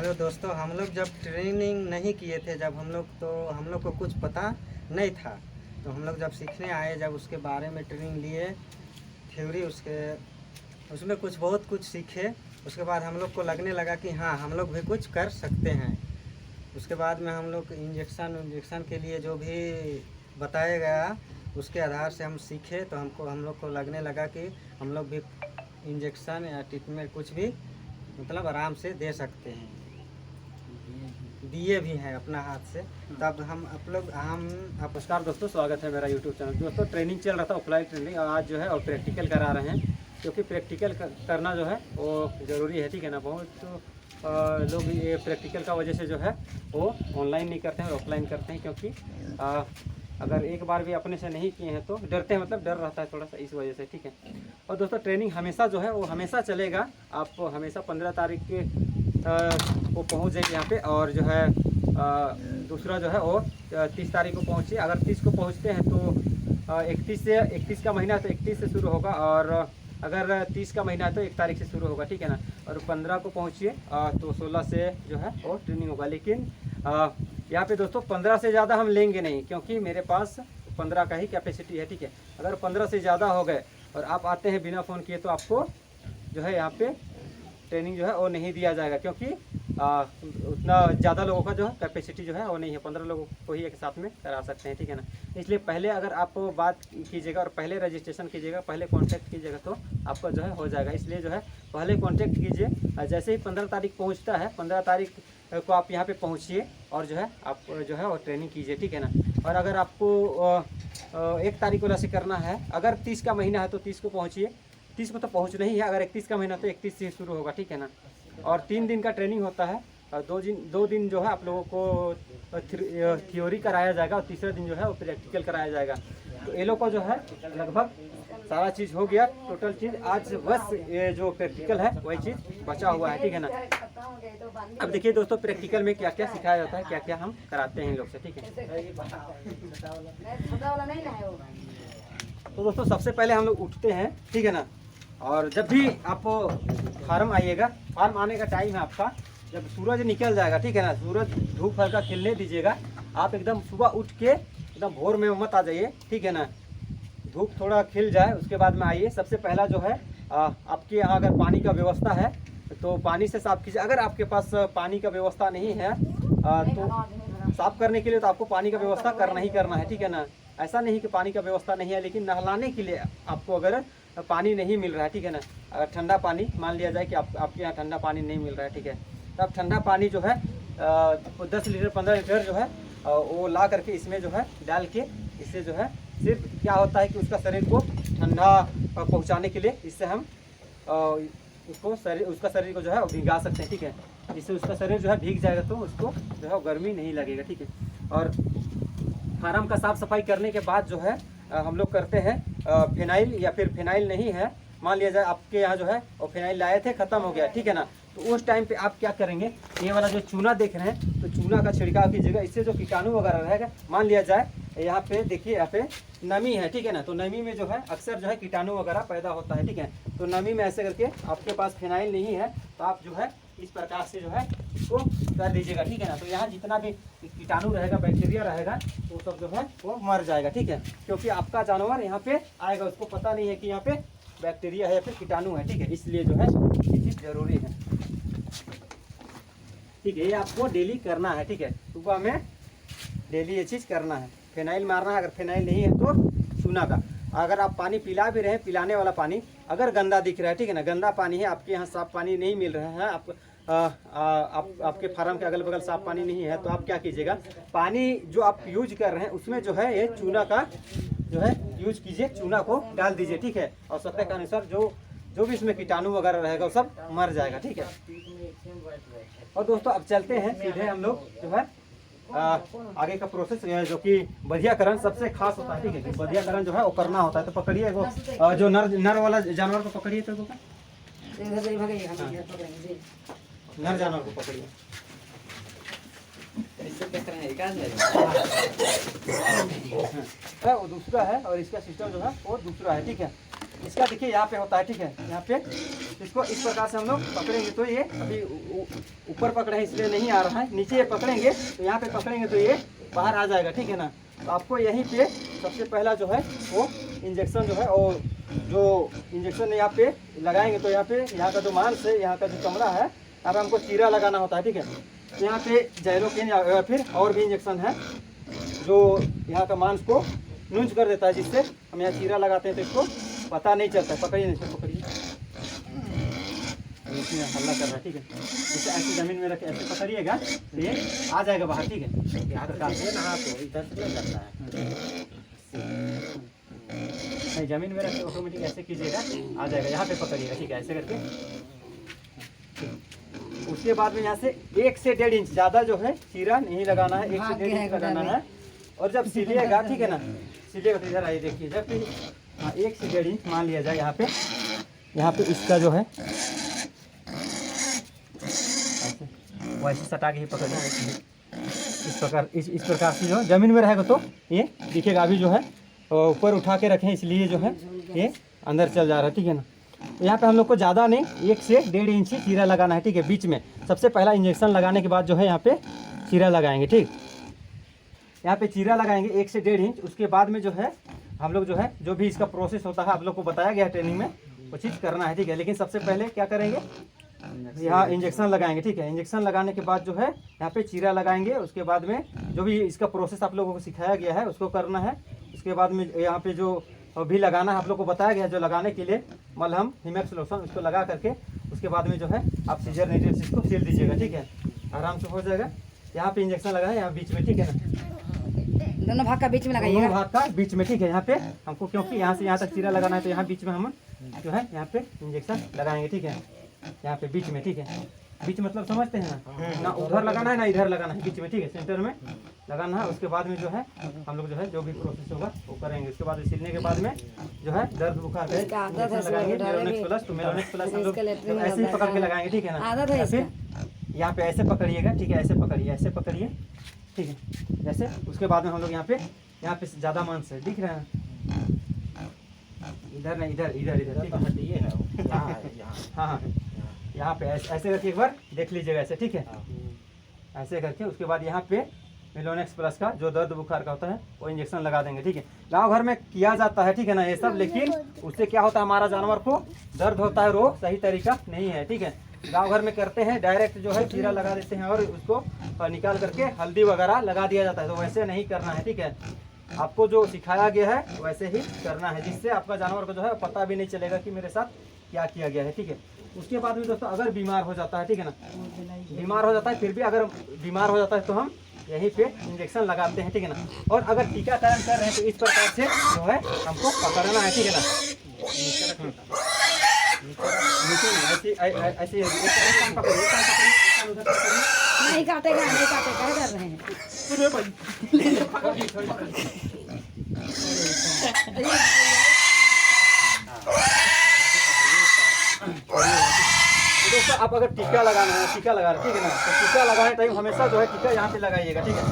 Hello दोस्तों, हम लोग जब ट्रेनिंग नहीं किए थे, जब हम लोग को कुछ पता नहीं था, तो हम लोग जब सीखने आए, जब उसके बारे में ट्रेनिंग लिए, थ्योरी उसमें बहुत कुछ सीखे। उसके बाद हम लोग को लगने लगा कि हाँ, हम लोग भी कुछ कर सकते हैं। उसके बाद में हम लोग इंजेक्शन के लिए जो भी बताया गया, उसके आधार से हम सीखे, तो हम लोग को लगने लगा कि हम लोग भी इंजेक्शन या ट्रीटमेंट कुछ भी मतलब आराम से दे सकते हैं। दिए भी हैं अपना हाथ से। तब हम नमस्कार दोस्तों, स्वागत है मेरा यूट्यूब चैनल। दोस्तों ट्रेनिंग चल रहा था, ऑफलाइन ट्रेनिंग, और आज जो है और प्रैक्टिकल करा रहे हैं, क्योंकि प्रैक्टिकल करना जो है वो ज़रूरी है। ठीक है ना। बहुत लोग ये प्रैक्टिकल का वजह से जो है वो ऑनलाइन नहीं करते हैं और ऑफलाइन करते हैं, क्योंकि अगर एक बार भी अपने से नहीं किए हैं तो डरते हैं, मतलब डर रहता है थोड़ा सा, इस वजह से। ठीक है। और दोस्तों ट्रेनिंग हमेशा जो है वो हमेशा चलेगा। आप हमेशा 15 तारीख के को पहुँच जाइए यहाँ पे, और जो है दूसरा जो है वो 30 तारीख को पहुँचिए। अगर 30 को पहुँचते हैं तो 31 का महीना है तो 31 से शुरू होगा, और अगर 30 का महीना है तो 1 तारीख से शुरू होगा। ठीक है ना। और 15 को पहुँचिए तो 16 से जो है वो ट्रेनिंग होगा। लेकिन यहाँ पे दोस्तों 15 से ज़्यादा हम लेंगे नहीं, क्योंकि मेरे पास 15 का ही कैपेसिटी है। ठीक है। अगर 15 से ज़्यादा हो गए और आप आते हैं बिना फ़ोन किए, तो आपको जो है यहाँ पे ट्रेनिंग जो है वो नहीं दिया जाएगा, क्योंकि उतना ज़्यादा लोगों का जो है कैपेसिटी जो है वो नहीं है। 15 लोगों को ही एक साथ में करा सकते हैं। ठीक है ना। इसलिए पहले अगर आप बात कीजिएगा और पहले रजिस्ट्रेशन कीजिएगा, पहले कांटेक्ट कीजिएगा, तो आपका जो है हो जाएगा। इसलिए जो है पहले कांटेक्ट कीजिए। जैसे ही 15 तारीख पहुंचता है, 15 तारीख को आप यहाँ पे पहुँचिए और जो है आप जो है वो ट्रेनिंग कीजिए। ठीक है ना। और अगर आपको 1 तारीख को वैसे करना है, अगर 30 का महीना है तो 30 को पहुँचिए। 30 को तो पहुँचना ही है। अगर 31 का महीना तो 31 से शुरू होगा। ठीक है ना। और 3 दिन का ट्रेनिंग होता है, और 2 दिन जो है आप लोगों को थ्योरी कराया जाएगा, और तीसरा दिन जो है वो प्रैक्टिकल कराया जाएगा। तो ये लोग को जो है लगभग सारा चीज़ हो गया, टोटल चीज़। आज बस ये जो प्रैक्टिकल है वही चीज़ बचा हुआ है। ठीक है ना। अब देखिए दोस्तों, प्रैक्टिकल में क्या क्या सिखाया जाता है, क्या क्या हम कराते हैं इन लोग से। ठीक है। तो दोस्तों सबसे पहले हम लोग उठते हैं। ठीक है ना। और जब भी आप फार्म आइएगा, फार्म आने का टाइम है आपका जब सूरज निकल जाएगा। ठीक है ना। सूरज धूप हल्का खिलने दीजिएगा। आप एकदम सुबह उठ के एकदम भोर में मत आ जाइए। ठीक है ना। धूप थोड़ा खिल जाए उसके बाद में आइए। सबसे पहला जो है आपके यहाँ अगर पानी का व्यवस्था है तो पानी से साफ़ कीजिए। अगर आपके पास पानी का व्यवस्था नहीं है तो साफ़ करने के लिए तो आपको पानी का व्यवस्था करना ही करना है। ठीक है ना। ऐसा नहीं कि पानी का व्यवस्था नहीं है, लेकिन नहलाने के लिए आपको अगर पानी नहीं मिल रहा है, ठीक है ना, अगर ठंडा पानी मान लिया जाए कि आपके यहाँ ठंडा पानी नहीं मिल रहा है, ठीक है, तब ठंडा पानी जो है 10 लीटर 15 लीटर जो है वो ला करके इसमें जो है डाल के, इससे जो है सिर्फ क्या होता है कि उसका शरीर को ठंडा पहुँचाने के लिए इससे हम उसका शरीर को जो है भिगा सकते हैं। ठीक है। इससे उसका शरीर जो है भीग जाएगा तो उसको जो है गर्मी नहीं लगेगा। ठीक है। और फार्म का साफ़ सफाई करने के बाद जो है हम लोग करते हैं फिनाइल, या फिर फिनाइल नहीं है, मान लिया जाए आपके यहाँ जो है वो फिनाइल लाए थे, ख़त्म हो गया। ठीक है ना। तो उस टाइम पे आप क्या करेंगे, ये वाला जो चूना देख रहे हैं, तो चूना का छिड़काव कीजिएगा। इससे जो कीटाणु वगैरह रहेगा, मान लिया जाए यहाँ पे देखिए, यहाँ पे नमी है। ठीक है ना। तो नमी में जो है अक्सर जो है कीटाणु वगैरह पैदा होता है। ठीक है। तो नमी में ऐसे करके, आपके पास फिनाइल नहीं है तो आप जो है इस प्रकार से जो है इसको कर दीजिएगा। ठीक है ना। तो यहाँ जितना भी कीटाणु रहेगा, बैक्टीरिया रहेगा, वो सब जो है वो मर जाएगा। ठीक है। क्योंकि आपका जानवर यहाँ पे आएगा, उसको पता नहीं है कि यहाँ पे बैक्टीरिया है या फिर कीटाणु है। ठीक है। इसलिए जो है ये चीज़ जरूरी है। ठीक है। ये आपको डेली करना है। ठीक है। सुबह में डेली ये चीज़ करना है। फिनाइल मारना है। अगर फिनाइल नहीं है तो चूना का। अगर आप पानी पिला भी रहे हैं, पिलाने वाला पानी अगर गंदा दिख रहा है, ठीक है ना, गंदा पानी है, आपके यहाँ साफ पानी नहीं मिल रहा है, आपके फार्म के अगल बगल साफ पानी नहीं है, तो आप क्या कीजिएगा, पानी जो आप यूज कर रहे हैं उसमें जो है ये चूना का जो है यूज कीजिए, चूना को डाल दीजिए। ठीक है। और सत्य के अनुसार जो भी इसमें कीटाणु वगैरह रहेगा वो सब मर जाएगा। ठीक है। और दोस्तों अब चलते हैं सीधे हम लोग जो है आगे का प्रोसेस है, जो कि बधियाकरण सबसे खास होता है। ठीक है। बधियाकरण जो है वो करना होता है। तो पकड़िए वो जो नर वाला जानवर को पकड़िए, तो नर जानवर को पकड़िए। वो दूसरा है और इसका सिस्टम जो है वो दूसरा है। ठीक है। इसका देखिए यहाँ पे होता है, ठीक है। यहाँ पे इसको इस प्रकार से हम लोग पकड़ेंगे तो ये अभी ऊपर पकड़े हैं इसलिए नहीं आ रहा है, नीचे ये पकड़ेंगे तो यहाँ पे पकड़ेंगे तो ये बाहर आ जाएगा, ठीक है ना। तो आपको यहीं पे सबसे पहला जो है वो इंजेक्शन जो है, और जो इंजेक्शन यहाँ पे लगाएंगे तो यहाँ पे यहाँ का जो मांस है, यहाँ का जो चमड़ा है, यहाँ पे हमको चीरा लगाना होता है, ठीक है। तो यहाँ पे जैलोकिन या फिर और भी इंजेक्शन है जो यहाँ का मांस को नूंज कर देता है, जिससे हम यहाँ चीरा लगाते हैं तो इसको पता नहीं चलता है। पकड़िए, इसको पकड़िए, इसमें हल्ला कर रहा है, ठीक है। जैसे ऐसी ज़मीन में रख ऐसे पकड़िएगा तो ये आ जाएगा बाहर, ठीक है। यहाँ तो इधर से नहीं जाता है, नहीं ज़मीन में रख ऑटोमेटिक ऐसे कीजिएगा, आ जाएगा। यहाँ पे पकड़िएगा, ठीक है, ऐसे करके। उसके बाद में यहाँ से 1 से 1.5 इंच, ज़्यादा जो है चीरा नहीं लगाना है, 1 से 1.5 इंच लगाना है। और जब सिलिएगा, ठीक है ना, सिलिएगा तो इधर आइए देखिए, जब भी 1 से 1.5 इंच मान लिया जाए यहाँ पे इसका जो है वैसे सटा के ही पकड़ना इस प्रकार से जो ज़मीन में रहेगा तो ये दिखेगा। अभी जो है ऊपर उठा के रखें इसलिए जो है ये अंदर चल जा रहा है, ठीक है ना। तो यहाँ पे हम लोग को ज़्यादा नहीं 1 से 1.5 इंच चीरा लगाना है, ठीक है। बीच में सबसे पहला इंजेक्शन लगाने के बाद जो है यहाँ पे चीरा लगाएंगे, ठीक। यहाँ पे चीरा लगाएंगे 1 से 1.5 इंच। उसके बाद में जो है हम लोग जो है जो भी इसका प्रोसेस होता है आप लोग को बताया गया है ट्रेनिंग में, वो चीज़ करना है, ठीक है। लेकिन सबसे पहले क्या करेंगे, यहाँ इंजेक्शन लगाएंगे, ठीक है। इंजेक्शन लगाने के बाद जो है यहाँ पे चीरा लगाएंगे। उसके बाद में जो भी इसका प्रोसेस आप लोगों को सिखाया गया है उसको करना है। उसके बाद में यहाँ पे जो भी लगाना है आप लोग को बताया गया है, जो लगाने के लिए मलहम हिमेक्स लोशन उसको लगा करके उसके बाद में जो है आप सीजर नीडल से इसको सिल दीजिएगा, ठीक है। आराम से हो जाएगा। यहाँ पे इंजेक्शन लगाए यहाँ बीच में, ठीक है ना, दोनों भाग का बीच में लगाइएगा, दोनों भाग का बीच में, ठीक है। यहाँ पे हमको क्योंकि यहाँ से यहाँ तक चीरा लगाना है तो यहाँ बीच में हम जो है यहाँ पे इंजेक्शन लगाएंगे, ठीक है। यहाँ पे बीच में, ठीक है। बीच मतलब समझते हैं ना उधर लगाना है ना इधर लगाना है, बीच में, ठीक है, सेंटर में लगाना है। उसके बाद में जो है हम लोग जो है जो भी प्रोसेस होगा वो करेंगे। उसके बाद सिलने के बाद में जो है दर्द बुखार पे लगाएंगे मेलोनेक्स प्लस। तो मेलोनेक्स प्लस हम लोग ऐसे ही पकड़ के लगाएंगे, ठीक है ना। फिर यहाँ पे ऐसे पकड़िएगा, ठीक है, ऐसे पकड़िए, ऐसे पकड़िए, ठीक है, जैसे। उसके बाद में हम लोग यहाँ पे ज़्यादा मांस है, दिख रहा है, इधर नहीं, इधर इधर इधर, ठीक है। हाँ हाँ, यहाँ पे ऐसे करके एक बार देख लीजिएगा, ऐसे, ठीक है, ऐसे करके। उसके बाद यहाँ पे मेलोनेक्स प्लस का जो दर्द बुखार का होता है वो इंजेक्शन लगा देंगे, ठीक है। गांव घर में किया जाता है, ठीक है ना, ये सब। लेकिन उससे क्या होता है, हमारा जानवर को दर्द होता है, वो सही तरीका नहीं है, ठीक है। गांव घर में करते हैं डायरेक्ट जो है चीरा लगा देते हैं और उसको निकाल करके हल्दी वगैरह लगा दिया जाता है। तो वैसे नहीं करना है, ठीक है। आपको जो सिखाया गया है वैसे ही करना है, जिससे आपका जानवर को जो है पता भी नहीं चलेगा कि मेरे साथ क्या किया गया है, ठीक है। उसके बाद में दोस्तों अगर बीमार हो जाता है, ठीक है ना, बीमार हो जाता है, फिर भी अगर बीमार हो जाता है तो हम यहीं पे इंजेक्शन लगाते हैं, ठीक है ना। और अगर टीकाकरण कर रहे हैं तो इस प्रकार से जो है हमको पकड़ना है, ठीक है ना। ऐसे नहीं काटेगा, नहीं काटेगा, क्या कर रहे हैं? दोस्तों आप अगर टीका लगाना है, टीका लगा रहे, ठीक है ना, तो टीका लगाने टाइम हमेशा जो है टीका यहाँ पे लगाइएगा, ठीक है।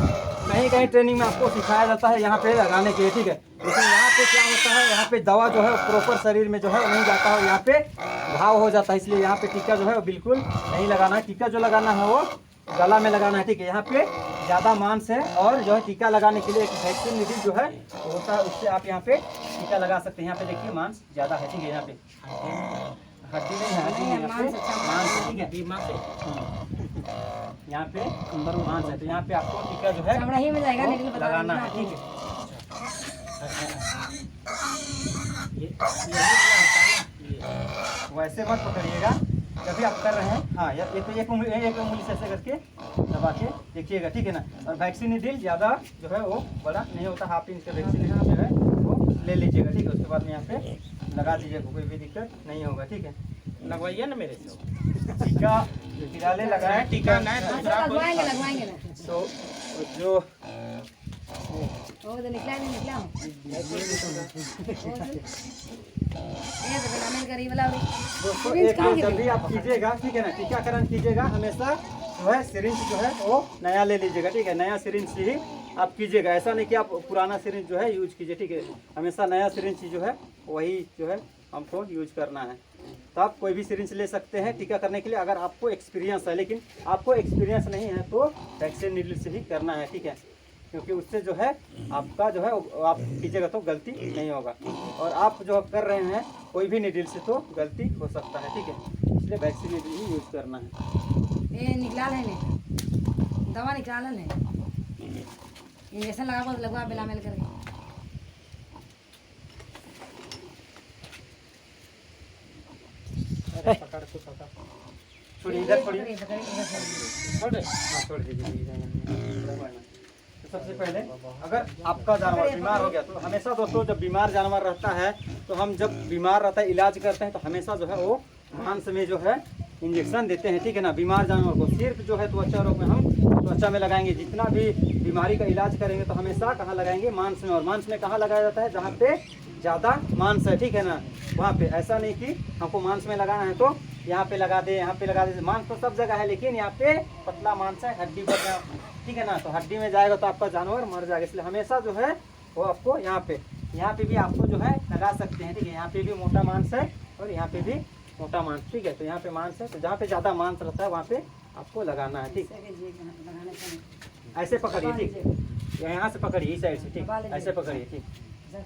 कहीं कहीं ट्रेनिंग में आपको सिखाया जाता है यहाँ पे लगाने के लिए, ठीक है। लेकिन यहाँ पे क्या होता है, यहाँ पे दवा जो है प्रॉपर शरीर में जो है नहीं जाता है, यहाँ पे घाव हो जाता है, इसलिए यहाँ पे टीका जो है वो बिल्कुल नहीं लगाना है। टीका जो लगाना है वो गला में लगाना है, ठीक है। यहाँ पे ज़्यादा मांस है और जो है टीका लगाने के लिए एक वैक्सीन निडल जो है होता है, उससे आप यहाँ पे टीका लगा सकते हैं। यहाँ पे देखिए मांस ज़्यादा है, ठीक है। यहाँ पे हड्डी नहीं है, हड्डी नहीं है, यहाँ पे मांस है, ठीक है। यहाँ पे मांस है तो यहाँ पे आपको टीका जो है चमड़ा ही में जाएगा, निकल बता लगाना है, ठीक है। वैसे मत पकड़िएगा जब भी आप कर रहे हैं। हाँ, ये तो एक उंगली से ऐसे करके दबा के देखिएगा, ठीक है ना। और वैक्सीन निडल ज़्यादा जो है वो बड़ा नहीं होता, हाफ इंच का वैक्सीन निडल जो है वो ले लीजिएगा, ठीक है। उसके बाद में यहाँ पे लगा दीजिएगा, कोई भी दिक्कत नहीं होगा, ठीक है। लगवाइए ना मेरे से टीका फिलहाल लगाया, टीका नहीं लगवाएंगे लगवाएंगे ना, तो जो वो तो निकला नहीं निकला हूँ ये तो बनाने गरीब वाला दोस्तों एक काम जब भी आप कीजिएगा, ठीक है ना, टीकाकरण कीजिएगा हमेशा जो है सिरिंज जो है वो नया ले लीजिएगा, ठीक है। नया सिरिंज से ही आप कीजिएगा, ऐसा नहीं कि आप पुराना सिरिंज जो है यूज कीजिए, ठीक है। हमेशा नया सिरिंज जो है वही जो है हमको यूज करना है। तो आप कोई भी सिरिंज ले सकते हैं टीका करने के लिए, अगर आपको एक्सपीरियंस है। लेकिन आपको एक्सपीरियंस नहीं है तो वैक्सीन नीडल से ही करना है, ठीक है, क्योंकि उससे जो है आपका जो है आप कीजिएगा तो गलती नहीं होगा। और आप जो कर रहे हैं कोई भी नीडल से तो गलती हो सकता है, ठीक है, इसलिए वैक्सीन नीडल ही यूज करना है। ये निकला लेने दवा निकाल ले, इंजेक्शन लगा बेला मेल करके। पकड़ के पकड़, छोड़िए इधर, छोड़िए, छोड़ दे, हाँ छोड़ दीजिए। तो सबसे पहले अगर आपका जानवर बीमार हो गया तो हमेशा दोस्तों जब बीमार जानवर रहता है तो हम जब बीमार रहता है इलाज करते हैं तो हमेशा जो है वो मांस में जो है इंजेक्शन देते हैं, ठीक है ना। बीमार जानवर को सिर्फ जो है त्वचा रोग में हम त्वचा में लगाएंगे। जितना भी बीमारी का इलाज करेंगे तो हमेशा कहाँ लगाएंगे, मांस में। और मांस में कहाँ लगाया जाता है, जहाँ पे ज़्यादा मांस है, ठीक है ना, वहाँ पे। ऐसा नहीं कि हमको मांस में लगाना है तो यहाँ पे लगा दे, यहाँ पे लगा दे। मांस तो सब जगह है, लेकिन यहाँ पे पतला मांस है, हड्डी पर, ठीक है ना, तो हड्डी में जाएगा तो आपका जानवर मर जाएगा। इसलिए हमेशा जो है वो आपको यहाँ पे भी आपको जो है लगा सकते हैं, ठीक है। यहाँ पे भी मोटा मांस है और यहाँ पे भी मोटा मांस, ठीक है। तो यहाँ पे मांस है, तो जहाँ पे ज़्यादा मांस रहता है वहाँ पे आपको लगाना है, ठीक। ऐसे पकड़िए, ठीक, यहाँ से पकड़िए, इस साइड से, ठीक, ऐसे पकड़िए, ठीक,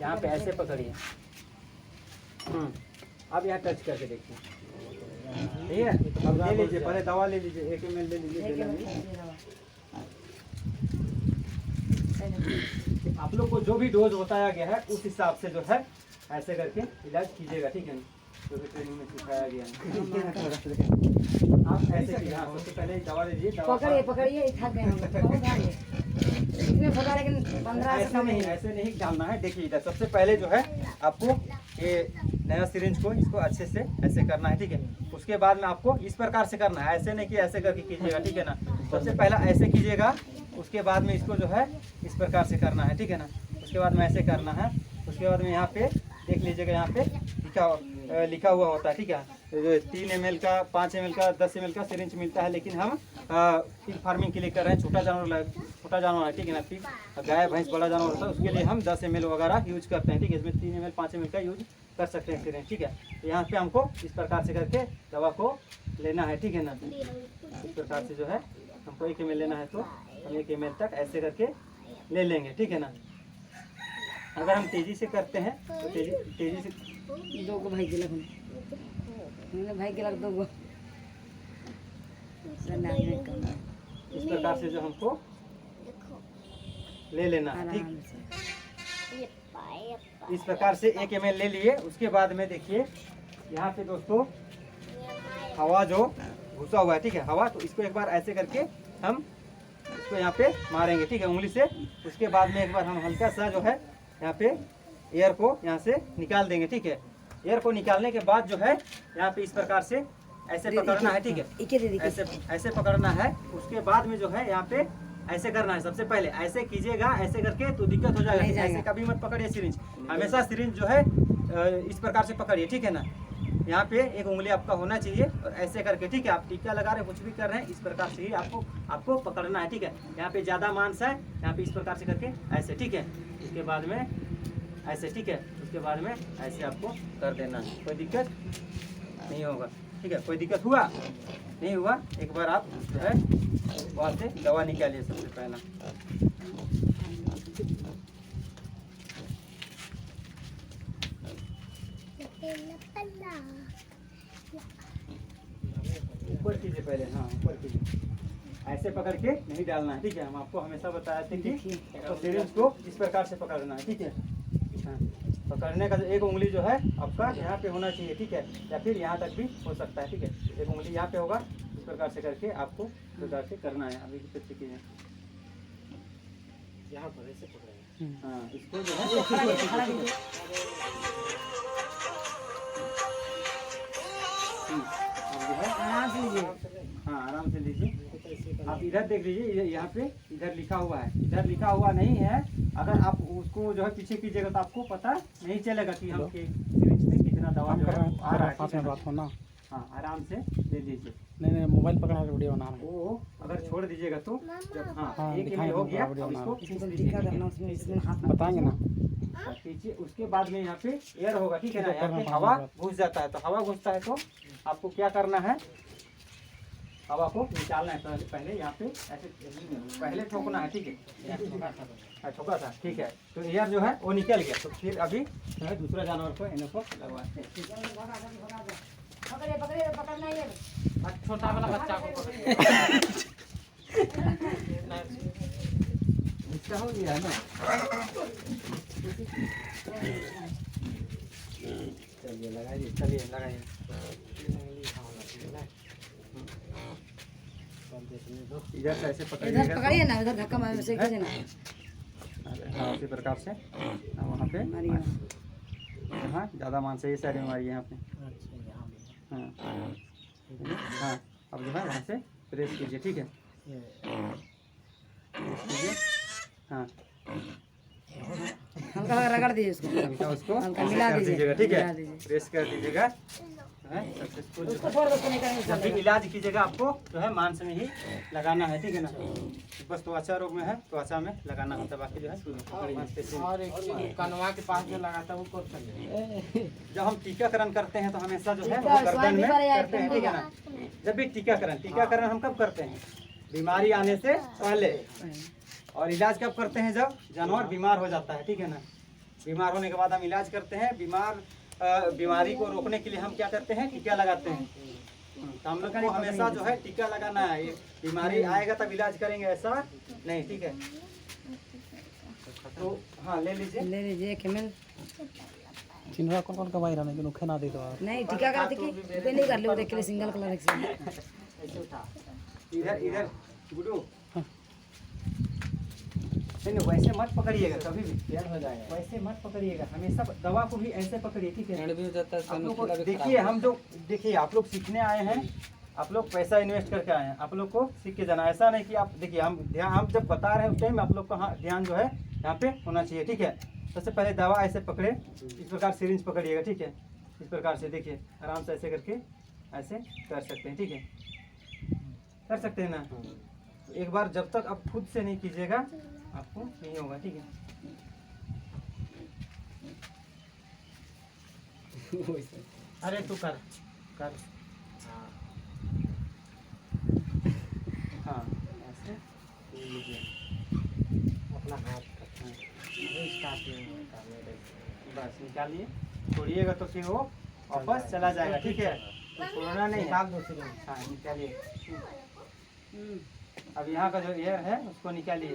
यहाँ पे ऐसे पकड़िए। अब यहाँ टच करके देखिए, ठीक है। अब ले लीजिए, पहले दवा ले लीजिए, 1 ml ले लीजिए। आप लोग को जो भी डोज बताया गया है उस हिसाब से जो है ऐसे करके इलाज कीजिएगा, ठीक है ना, जो भी ट्रेनिंग में सिखाया गया है। आप ऐसे कीजिए, हाँ, सबसे पहले दवा ले लीजिए। पकड़िए, थक गए हम, बहुत आ गए। इसमें पकड़ा, लेकिन 15 से कम नहीं। ऐसे नहीं डालना है। देखिए इधर सबसे पहले जो है आपको ये नया सिरिंज को इसको अच्छे से ऐसे करना है, ठीक है। उसके बाद में आपको इस प्रकार से करना है, ऐसे नहीं कि ऐसे करके कीजिएगा, ठीक है ना। सबसे पहला ऐसे कीजिएगा, उसके बाद में इसको जो है इस प्रकार से करना है, ठीक है ना। उसके बाद में ऐसे करना है। उसके बाद में यहाँ पे देख लीजिएगा, यहाँ पे लिखा हुआ होता है, ठीक है। 3 ml का, 5 ml का, 10 ml का सिरिंज मिलता है, लेकिन हम पिग फार्मिंग के लिए कर रहे हैं। छोटा जानवर है, ठीक है ना, पिग, गाय भैंस बड़ा जानवर होता है, उसके लिए हम 10 ml वगैरह यूज करते हैं, ठीक है। इसमें 3 ml 5 ml का यूज कर सकते हैं सिरिंज, ठीक है। तो यहाँ पे हमको इस प्रकार से करके दवा को लेना है, ठीक है ना। इस प्रकार से जो है हमको 1 ml लेना है तो हम 1 ml तक ऐसे करके ले लेंगे, ठीक है ना। अगर हम तेजी से करते हैं तो तेजी से 2 को भाई गिलक भाई गिलक 2 को इस प्रकार से जो हमको ले लेना है, ठीक। इस प्रकार से 1 ml ले लिए। उसके बाद में देखिए यहाँ पे दोस्तों हवा जो घुसा हुआ है, ठीक है, हवा, तो इसको एक बार ऐसे करके हम इसको यहाँ पे मारेंगे, ठीक है, उंगली से। उसके बाद में एक बार हम हल्का सा जो है यहाँ पे एयर को यहाँ से निकाल देंगे, ठीक है। एयर को निकालने के बाद जो है यहाँ पे इस प्रकार से ऐसे पकड़ना है, ठीक है, ऐसे पकड़ना है। उसके बाद में जो है यहाँ पे ऐसे करना है। सबसे पहले ऐसे कीजिएगा, ऐसे करके तो दिक्कत हो जाएगा। ऐसे कभी मत पकड़िए सिरिंज, हमेशा सिरिंज जो है इस प्रकार से पकड़िए, ठीक है ना। यहाँ पे एक उंगली आपका होना चाहिए और ऐसे करके, ठीक है। आप टीका लगा रहे, कुछ भी कर रहे हैं, इस प्रकार से ही आपको पकड़ना है, ठीक है। यहाँ पे ज़्यादा मांस है, यहाँ पे इस प्रकार से करके ऐसे, ठीक है। उसके बाद में ऐसे, ठीक है। उसके बाद में ऐसे आपको कर देना है, कोई दिक्कत नहीं होगा, ठीक है। कोई दिक्कत हुआ नहीं हुआ, एक बार आप जो है वहाँ से दवा निकालिए सबसे पहला। ऊपर कीजिए पहले, हाँ ऊपर कीजिए, ऐसे पकड़ के नहीं डालना है, ठीक है। हम आपको हमेशा बताए थे कि तो सिरिंज को इस प्रकार से पकड़ना है, ठीक है। हाँ, पकड़ने का जो एक उंगली जो है आपका यहाँ पे होना चाहिए, ठीक है, या फिर यहाँ तक भी हो सकता है, ठीक है। एक उंगली यहाँ पे होगा, इस प्रकार से करके आपको इस प्रकार से करना है। अभी किस कीजिए, यहाँ पर ऐसे पकड़ेंगे, हाँ, इसको जो है आराम से लीजिए, हाँ आराम से लीजिए। आप इधर देख लीजिए, यहाँ पे इधर लिखा हुआ है, इधर लिखा हुआ नहीं है। अगर आप उसको जो है पीछे कीजिएगा तो आपको पता नहीं चलेगा कि हम सिरिंज में कितना दवा जो है आ रहा है। पास में बात होना, हाँ आराम से ले लीजिए। नहीं मोबाइल पकड़ा है, वीडियो बना रहे हैं। वो अगर छोड़ दीजिएगा तो जब हाँ हाँ, 1 ml हो गया, अब इसको टीका करना, उसमें हाथ बताएंगे ना। खींचिए। उसके बाद में यहाँ पे एयर होगा, ठीक है ना, यहाँ पे हवा घुस जाता है। तो हवा घुसता है तो आपको क्या करना है, हवा को निकालना है। पहले यहाँ पे ऐसे पहले ठोकना है, ठीक है, ठोका था, ठीक है। तो एयर जो है वो निकल गया। तो फिर अभी जो है दूसरा जानवर को इनको लगवाते हैं। पकड़ना है छोटा वाला बच्चा को इसका हो गया है ना। चलिए लगाइए, चलिए लगाइए। इधर से ऐसे इधर पकड़िएगा पकड़िए ना, उधर धक्का मार से कीजिए ना। हाँ, उसी प्रकार से वहाँ पे मारिए। हाँ, ज़्यादा मान से ये साइड में मारिए यहाँ पे। हाँ हाँ, अब जो है वहाँ से प्रेस कीजिए, ठीक है, प्रेस कीजिए। हाँ, हल्का रगड़ दीजिए उसको, हल्का उसको हल्का मिला कर दीजिए, दीजिएगा, ठीक मिला है, दीजिए। प्रेस कर दीजिएगा। सक्सेसफुल उसको छोड़ दो, उसको नहीं करेंगे। जब भी इलाज कीजिएगा आपको जो है मांस में ही लगाना है, ठीक है ना। बस त्वचा रोग में है, त्वचा में लगाना होता है, बाकी जो है मांसपेशी में। और एक कनवा के पास जो लगाता है वो कौन सा है? जब हम टीकाकरण करते हैं तो हमेशा जो है वो टीका, गर्दन में स्वाइन फीवर या करते हैं, ठीक है ना। जब भी टीकाकरण हम कब करते हैं, बीमारी आने से पहले। और इलाज कब करते हैं, जब जानवर बीमार हो जाता है, ठीक है ना। बीमार होने के बाद हम इलाज करते हैं। बीमारी को रोकने के लिए हम क्या करते हैं, टीका लगाते हैं। तो हम लोग को हमेशा जो है टीका लगाना है। ये बीमारी आएगा तब इलाज करेंगे, ऐसा नहीं, ठीक है। तो हाँ, ले लीजिए। ले लीजिए केमल। चिन्हवा कौन का बाहर नहीं नुखे ना दे दो नहीं टीका कर देखिए, पे नहीं कर लो, देख के लिए सिंगल कलर से। इधर गुडू, नहीं वैसे मत पकड़िएगा, कभी भी फेल हो जाएगा। वैसे मत पकड़िएगा, हमेशा दवा को भी ऐसे पकड़िए, ठीक है। आप लोग को देखिए, हम जो देखिए आप लोग सीखने आए हैं, आप लोग पैसा इन्वेस्ट करके आए हैं, आप लोग को सीख के जाना। ऐसा नहीं कि आप देखिए, हम जब बता रहे हैं उस टाइम आप लोग का ध्यान जो है यहाँ पे होना चाहिए, ठीक है। सबसे पहले दवा ऐसे पकड़े, इस प्रकार सिरिंज पकड़िएगा, ठीक है। इस प्रकार से देखिए, आराम से ऐसे करके ऐसे कर सकते हैं, ठीक है, कर सकते हैं ना। एक बार जब तक आप खुद से नहीं कीजिएगा आपको नहीं होगा, ठीक है। अरे तू कर कर, हाँ ऐसे ये लीजिए अपना हाथ बस निकालिए। छोड़िएगा तो फिर वो वापस चला जाएगा, ठीक है। तो छोड़ना नहीं है। हाँ निकालिए। अब यहाँ का जो एयर है उसको निकालिए।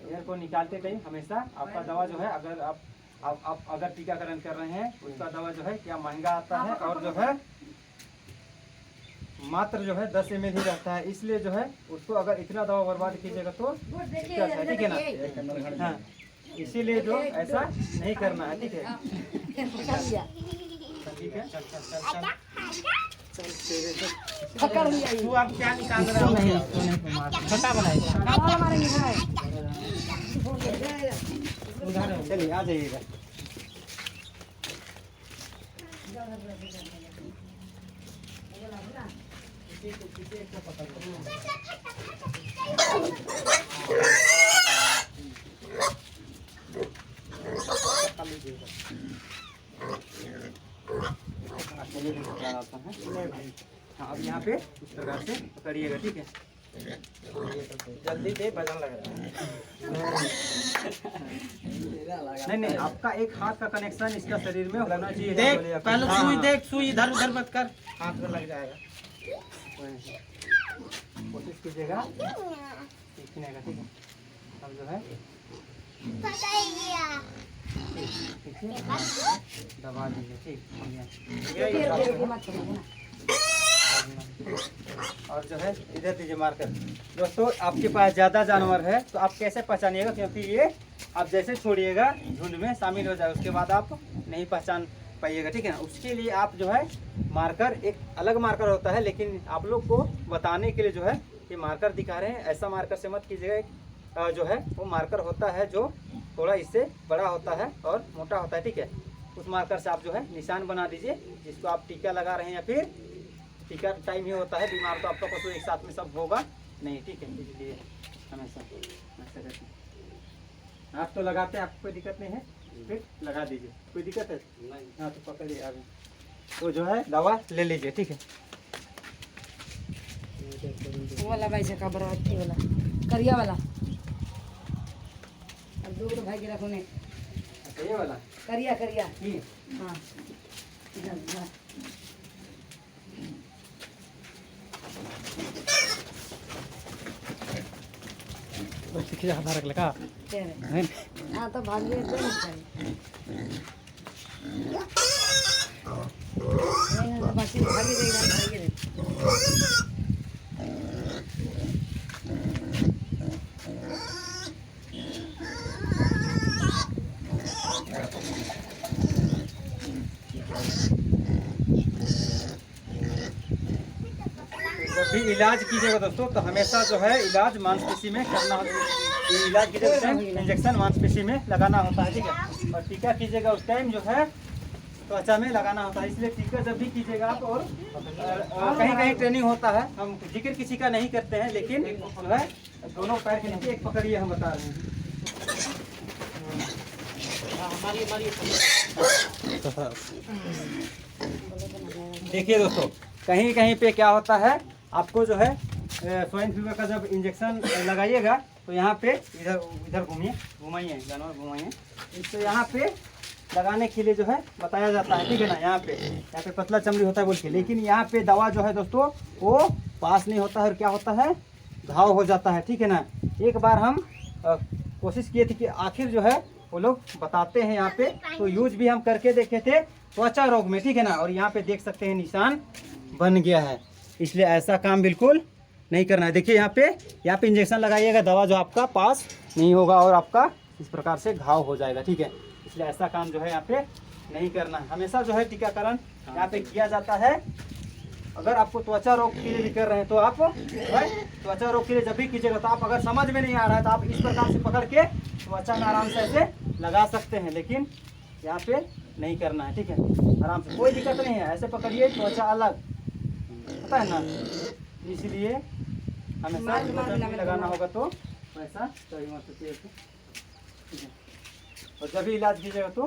एयर को निकालते टाइम हमेशा आपका दवा जो है, अगर आप अगर टीकाकरण कर रहे हैं, उसका दवा जो है क्या महंगा आता है, और जो है मात्र जो है 10 ml ही रहता है। इसलिए जो है उसको अगर इतना दवा बर्बाद कीजिएगा तो दिक्कत है, ठीक है ना। हाँ, इसीलिए जो ऐसा नहीं करना है, ठीक है, ठीक है। पकड़ लिया तू अब क्या निकाल रहा है? छोटा बनाएगा चलिए आ जाइएगा। हाँ, अब यहाँ पे इस प्रकार से पकड़िएगा, ठीक है। जल्दी दे, वजन लग रहा है। नहीं, आपका एक हाथ का कनेक्शन इसका शरीर में होना चाहिए। देख पहले हाँ, सुई हाँ। देख, सुई इधर उधर मत कर। हाथ में लग जाएगा। कोशिश कीजिएगा सीखने का, ठीक है। अब जो है दबा दीजिए, ठीक है। और जो है इधर दीजिए मार्कर। दोस्तों आपके पास ज़्यादा जानवर है तो आप कैसे पहचानिएगा, क्योंकि ये आप जैसे छोड़िएगा झुंड में शामिल हो जाए, उसके बाद आप नहीं पहचान पाइएगा, ठीक है ना। उसके लिए आप जो है मार्कर, एक अलग मार्कर होता है, लेकिन आप लोग को बताने के लिए जो है ये मार्कर दिखा रहे हैं। ऐसा मार्कर से मत कीजिएगा, जो है वो मार्कर होता है जो थोड़ा इससे बड़ा होता है और मोटा होता है, ठीक है। उस मार्कर से आप जो है निशान बना दीजिए, जिसको आप टीका लगा रहे हैं, या फिर टीका टाइम ही होता है। बीमार तो आपका पशु एक साथ में सब होगा नहीं, ठीक है। इसलिए हमेशा ऐसा करके। आप तो लगाते हैं, आपको कोई दिक्कत नहीं है, फिर लगा दीजिए, कोई दिक्कत है नहीं। हाँ तो पकड़िए आप, तो जो है दवा ले लीजिए, ठीक है। वो वाला भाई से कबर अथी वाला करिया वाला, और दो तो भाई के रखो ने अच्छा ये वाला करिया करिया। ये हाँ इधर इधर। बस देखिए आधार रख लगा तेरे हाँ तो भाग लिए तो नहीं बाकी भागी देगा भागी दे। जब भी इलाज कीजिएगा दोस्तों तो हमेशा जो है इलाज मांसपेशी में करना होता है। इलाज कीजिएगा उस टाइम इंजेक्शन मांसपेशी में लगाना होता है, ठीक है। और टीका कीजिएगा उस टाइम जो है त्वचा में लगाना होता है। इसलिए टीका जब भी कीजिएगा आप, और कहीं कहीं ट्रेनिंग होता है, हम जिक्र किसी का नहीं करते हैं, लेकिन जो है दोनों पैर के नीचे एक पकड़िए, हम बता रहे हैं। देखिए दोस्तों, कहीं कहीं पे क्या होता है, आपको जो है स्वाइन फीवर का जब इंजेक्शन लगाइएगा तो यहाँ पे इधर इधर घुमाइए जानवर घुमाइए, इसको यहाँ पे लगाने के लिए जो है बताया जाता है, ठीक है ना। यहाँ पे पतला चमड़ी होता है बोल के, लेकिन यहाँ पे दवा जो है दोस्तों वो पास नहीं होता है, और क्या होता है घाव हो जाता है, ठीक है ना। एक बार हम कोशिश किए थे कि आखिर जो है वो लोग बताते हैं यहाँ पे, तो यूज भी हम करके देखे थे त्वचा रोग में, ठीक है ना। और यहाँ पे देख सकते हैं निशान बन गया है, इसलिए ऐसा काम बिल्कुल नहीं करना है। देखिए यहाँ पे इंजेक्शन लगाइएगा, दवा जो आपका पास नहीं होगा और आपका इस प्रकार से घाव हो जाएगा, ठीक है। इसलिए ऐसा काम जो है यहाँ पे नहीं करना है। हमेशा जो है टीकाकरण यहाँ पे किया जाता है। अगर आपको त्वचा रोग के लिए भी कर रहे हैं तो आप त्वचा रोग के लिए जब भी कीजिएगा, तो आप अगर समझ में नहीं आ रहा है तो आप इस प्रकार से पकड़ के त्वचा में आराम से ऐसे लगा सकते हैं, लेकिन यहाँ पे नहीं करना है, ठीक है। आराम से, कोई दिक्कत नहीं है, ऐसे पकड़िए, त्वचा अलग, पता है ना। इसलिए हमेशा त्वचा में लगाना होगा तो वैसा सही मत, ठीक है। और जब भी इलाज कीजिएगा तो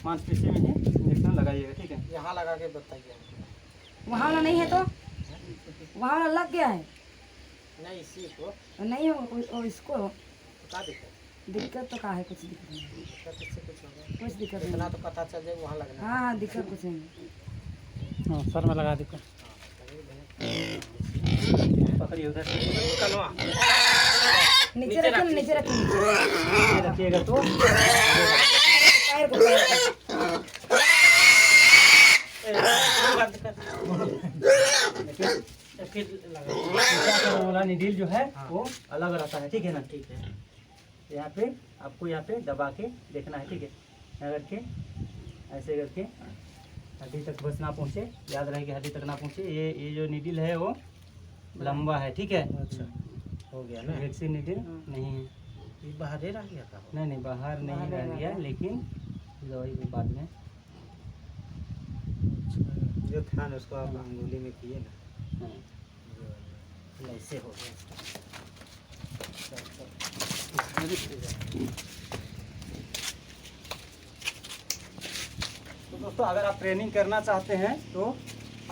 मांसपेशी में ही इंजेक्शन लगाइएगा, ठीक है। यहाँ लगा के बताइए। वहाँ वाला नहीं है तो वहाँ वाला लग गया है, नहीं इसी को नहीं हो इसको क्या दिक्कत दिक्कत तो का है, कुछ दिक्कत नहीं, दिक्कत इससे कुछ होगा, कुछ दिक्कत इतना नहीं। तो पता चल जाए वहाँ लगना। हाँ हाँ दिक्कत कुछ नहीं। हाँ सर में लगा दीजिए। पकड़िए उधर नीचे रखिए, नीचे रखिए, नीचे रखिएगा तो पैर को पैर वाला निडिल जो है वो अलग रहता है, ठीक है ना। ठीक है, यहाँ पे आपको यहाँ पे दबा के देखना है, ठीक है। यहाँ करके ऐसे करके हड्डी तक बस ना पहुँचे, याद रहे कि हड्डी तक ना पहुँचे। ये जो निडिल है वो लंबा है, ठीक है। अच्छा हो गया ना। वैक्सीन निडिल नहीं है, ये बाहर ही रह गया था। नहीं बाहर नहीं रह गया, लेकिन दवाई के बाद में जो था ना उसको आप अंगुली में किए ना, हाँ। ऐसे हो गया। तो दोस्तों, अगर आप ट्रेनिंग करना चाहते हैं तो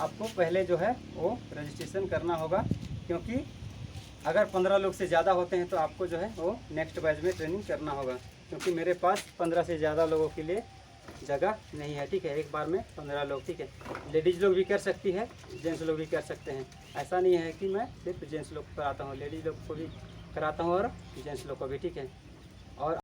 आपको पहले जो है वो रजिस्ट्रेशन करना होगा, क्योंकि अगर 15 लोग से ज़्यादा होते हैं तो आपको जो है वो नेक्स्ट बैच में ट्रेनिंग करना होगा, क्योंकि मेरे पास 15 से ज़्यादा लोगों के लिए जगह नहीं है, ठीक है। एक बार में 15 लोग, ठीक है। लेडीज़ लोग भी कर सकती है, जेंट्स लोग भी कर सकते हैं। ऐसा नहीं है कि मैं सिर्फ जेंट्स लोग को कराता हूँ, लेडीज़ लोग को भी कराता हूँ और जेंट्स लोग को भी, ठीक है। और